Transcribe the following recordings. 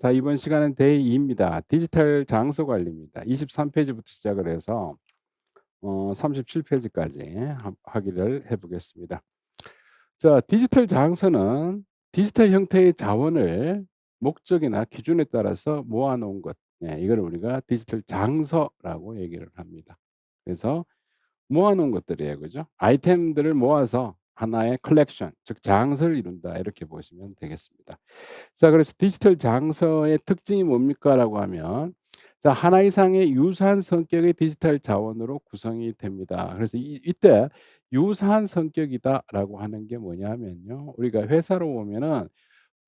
자, 이번 시간은 데이 2입니다. 디지털 장소 관리입니다. 23 페이지부터 시작을 해서 37 페이지까지 확인을 해 보겠습니다. 자, 디지털 장소는 디지털 형태의 자원을 목적이나 기준에 따라서 모아 놓은 것. 예, 이걸 우리가 디지털 장소라고 얘기를 합니다. 그래서 모아 놓은 것들이에요. 그죠? 아이템들을 모아서 하나의 컬렉션, 즉 장소를 이룬다. 이렇게 보시면 되겠습니다. 자, 그래서 디지털 장소의 특징이 뭡니까라고 하면, 자, 하나 이상의 유사한 성격의 디지털 자원으로 구성이 됩니다. 그래서 이때 유사한 성격이다라고 하는 게 뭐냐면요. 우리가 회사로 보면은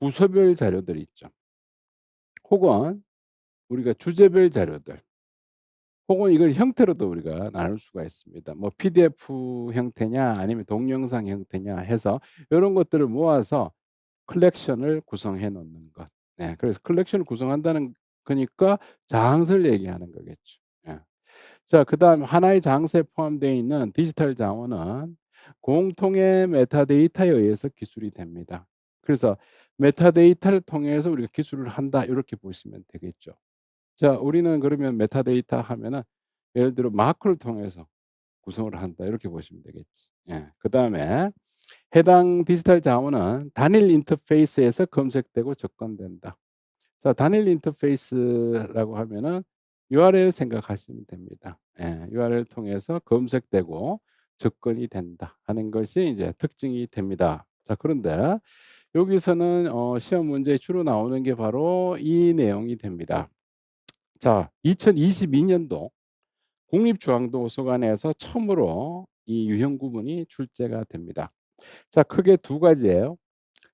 부서별 자료들이 있죠. 혹은 우리가 주제별 자료들, 혹은 이걸 형태로도 우리가 나눌 수가 있습니다. 뭐 PDF 형태냐 아니면 동영상 형태냐 해서 이런 것들을 모아서 컬렉션을 구성해 놓는 것. 네. 그래서 컬렉션을 구성한다는 거니까 장소를 얘기하는 거겠죠. 예. 자, 그다음 하나의 장소에 포함되어 있는 디지털 자원은 공통의 메타데이터에 의해서 기술이 됩니다. 그래서 메타데이터를 통해서 우리가 기술을 한다, 이렇게 보시면 되겠죠. 자, 우리는 그러면 메타데이터 하면은 예를 들어 마크를 통해서 구성을 한다, 이렇게 보시면 되겠지. 예. 그다음에 해당 디지털 자원은 단일 인터페이스에서 검색되고 접근된다. 자, 단일 인터페이스라고 하면은 URL 생각하시면 됩니다. 예. URL을 통해서 검색되고 접근이 된다 하는 것이 이제 특징이 됩니다. 자, 그런데 여기서는 시험 문제에 주로 나오는 게 바로 이 내용이 됩니다. 자, 2022 년도 국립중앙도서관에서 처음으로 이 유형 구문이 출제가 됩니다. 자, 크게 두 가지예요.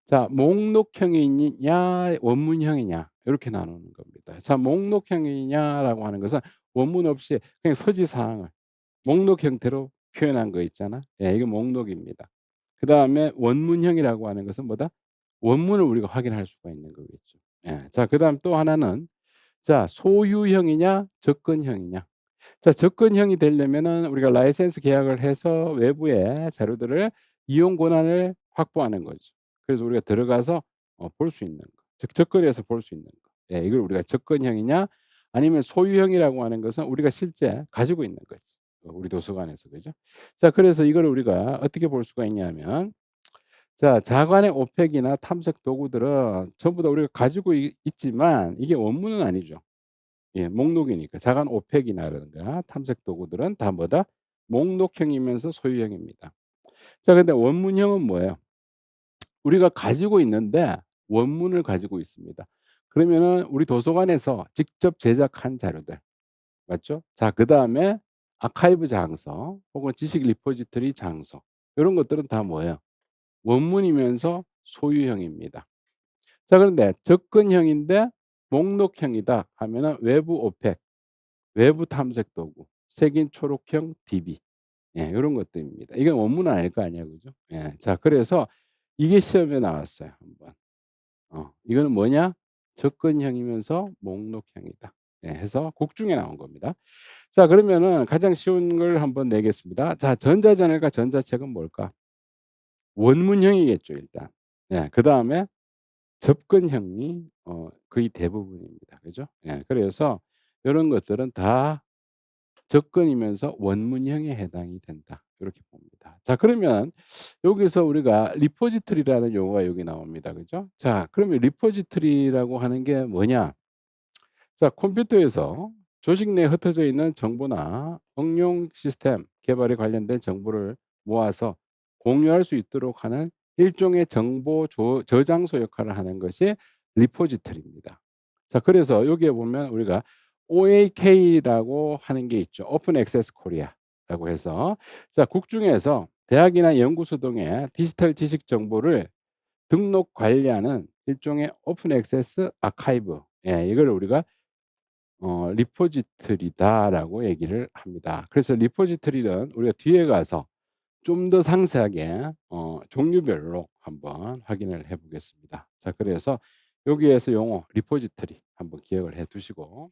자, 목록형이냐 원문형이냐, 이렇게 나누는 겁니다. 자, 목록형이냐라고 하는 것은 원문 없이 그냥 서지 사항을 목록 형태로 표현한 거 있잖아. 예, 이게 목록입니다. 그다음에 원문형이라고 하는 것은 뭐다? 원문을 우리가 확인할 수가 있는 거겠죠. 예. 자, 그다음 또 하나는, 자, 소유형이냐 접근형이냐. 자, 접근형이 되려면은 우리가 라이센스 계약을 해서 외부의 자료들을 이용 권한을 확보하는 거죠. 그래서 우리가 들어가서 볼 수 있는 거. 즉 접근해서 볼 수 있는 거. 예, 이걸 우리가 접근형이냐 아니면 소유형이라고 하는 것은 우리가 실제 가지고 있는 거지. 우리 도서관에서. 그죠? 자, 그래서 이걸 우리가 어떻게 볼 수가 있냐면, 자, 자관의 오펙이나 탐색 도구들은 전부 다 우리가 가지고 있지만 이게 원문은 아니죠. 예, 목록이니까. 자간 오펙이라든가 탐색 도구들은 다 뭐다? 목록형이면서 소유형입니다. 자, 근데 원문형은 뭐예요? 우리가 가지고 있는데 원문을 가지고 있습니다. 그러면은 우리 도서관에서 직접 제작한 자료들, 맞죠? 자, 그다음에 아카이브 장소 혹은 지식 리포지토리 장소, 요런 것들은 다 뭐예요? 원문이면서 소유형입니다. 자, 그런데 접근형인데 목록형이다 하면은 외부 오펙, 외부 탐색 도구, 색인 초록형 DB, 예, 요런 것들입니다. 이건 원문은 아닐 거 아니에요. 그죠? 예. 자, 그래서 이게 시험에 나왔어요, 한번. 이거는 뭐냐? 접근형이면서 목록형이다. 예, 해서 국중에 나온 겁니다. 자, 그러면은 가장 쉬운 걸 한번 내겠습니다. 자, 전자저널과 전자책은 뭘까? 원문형이겠죠, 일단. 예. 그다음에 접근형이 거의 대부분입니다. 그죠? 예. 그래서 요런 것들은 다 접근이면서 원문형에 해당이 된다, 이렇게 봅니다. 자, 그러면 여기서 우리가 리포지토리라는 용어가 여기 나옵니다. 그죠? 자, 그러면 리포지토리라고 하는 게 뭐냐? 자, 컴퓨터에서 조직 내에 흩어져 있는 정보나 응용 시스템 개발에 관련된 정보를 모아서 공유할 수 있도록 하는 일종의 정보 저장소 역할을 하는 것이 리포지토리입니다. 자, 그래서 여기에 보면 우리가 OAK라고 하는 게 있죠. 오픈 액세스 코리아라고 해서, 자, 국중에서 대학이나 연구소 등의 디지털 지식 정보를 등록 관리하는 일종의 오픈 액세스 아카이브. 예, 이걸 우리가 리포지토리다라고 얘기를 합니다. 그래서 리포지토리는 우리가 뒤에 가서 좀 더 상세하게 종류별로 한번 확인을 해 보겠습니다. 자, 그래서 여기에서 용어 리포지토리 한번 기억을 해 두시고